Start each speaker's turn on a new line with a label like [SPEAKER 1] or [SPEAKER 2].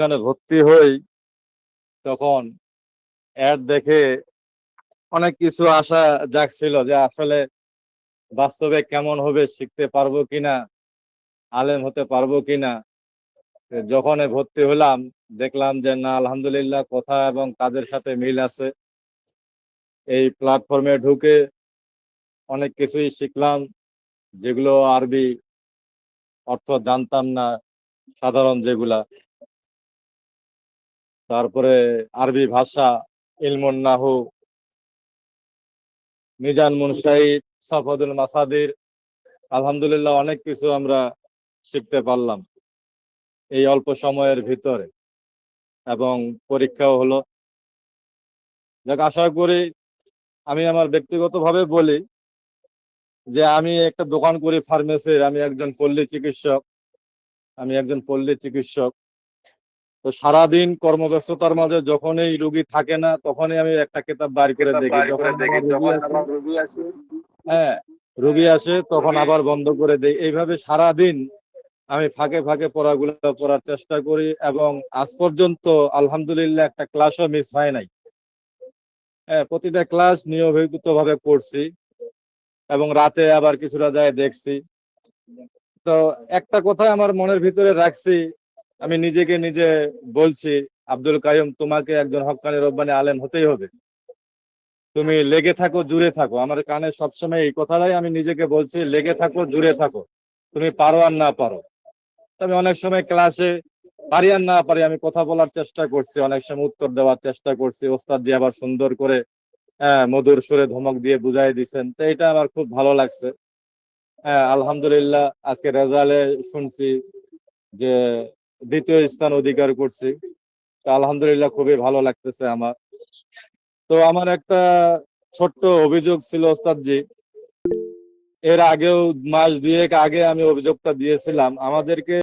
[SPEAKER 1] এখানে ভর্তি হই তখন অ্যাড দেখে অনেক কিছু আশা জাগছিল যে আসলে বাস্তবে কেমন হবে, শিখতে পারবো কিনা, আলেম হতে পারবো কিনা। যখন ভর্তি হলাম দেখলাম যে না, আলহামদুলিল্লাহ কথা এবং কাজের সাথে মিল আছে। এই প্ল্যাটফর্মে ঢুকে অনেক কিছুই শিখলাম যেগুলো আরবি অর্থ জানতাম না, সাধারণ যেগুলা। তারপরে আরবি ভাষা, ইলমুন নাহু, মিজান মুনশাহিদ, সাফাদুল মাসাদির, আলহামদুলিল্লাহ অনেক কিছু আমরা শিখতে পারলাম এই অল্প সময়ের ভিতরে, এবং পরীক্ষাও হলো। যাক, আশা করি, আমি আমার ব্যক্তিগতভাবে বলি যে আমি একটা দোকান করি ফার্মেসির, আমি একজন পল্লী চিকিৎসক। তো সারাদিন কর্মব্যস্ততার মাঝে যখনই রুগী থাকে না তখনই আমি একটা কিতাব বার করে দেখি, যখন আমার রুগী আসে, হ্যাঁ, রুগী আসে তখন আবার বন্ধ করে দেই। এইভাবে সারাদিন আমি ফাঁকে ফাঁকে পড়াগুলো পড়ার চেষ্টা করি, এবং আজ পর্যন্ত আলহামদুলিল্লাহ একটা ক্লাসও মিস হয় নাই। হ্যাঁ, প্রতিটা ক্লাস নিয়মিত ভাবে পড়ছি, এবং রাতে আবার কিছুটা যায় দেখছি। তো একটা কথা আমার মনের ভিতরে রাখছি, আমি নিজেকে নিজে বলছি, আব্দুল কাইয়ুম, তোমাকে একজন হক্কানি রব্বানি আলেম হতেই হবে। তুমি লেগে থাকো, জুড়ে থাকো। আমার কানে সবসময় এই কথাটাই আমি নিজেকে বলছি, লেগে থাকো, জুড়ে থাকো, তুমি পারো আর না পারো। আমি অনেক সময় ক্লাসে পারি আর না পারি, আমি কথা বলার চেষ্টা করছি, অনেক সময় উত্তর দেওয়ার চেষ্টা করছি। ওস্তাদ জি আবার সুন্দর করে মধুর সুরে ধমক দিয়ে বুঝাই দিচ্ছেন, তো এটা আমার খুব ভালো লাগছে। হ্যাঁ, আলহামদুলিল্লাহ আজকে রেজাল্টে শুনছি যে দ্বিতীয় স্থান অধিকার করছি, তো আলহামদুলিল্লাহ খুবই ভালো লাগতেছে আমার। তো আমার একটা ছোট্ট অভিযোগ ছিল ওস্তাদ জি, এর আগেও মাস দুয়েক আগে আমি অভিযোগটা দিয়েছিলাম। আমাদেরকে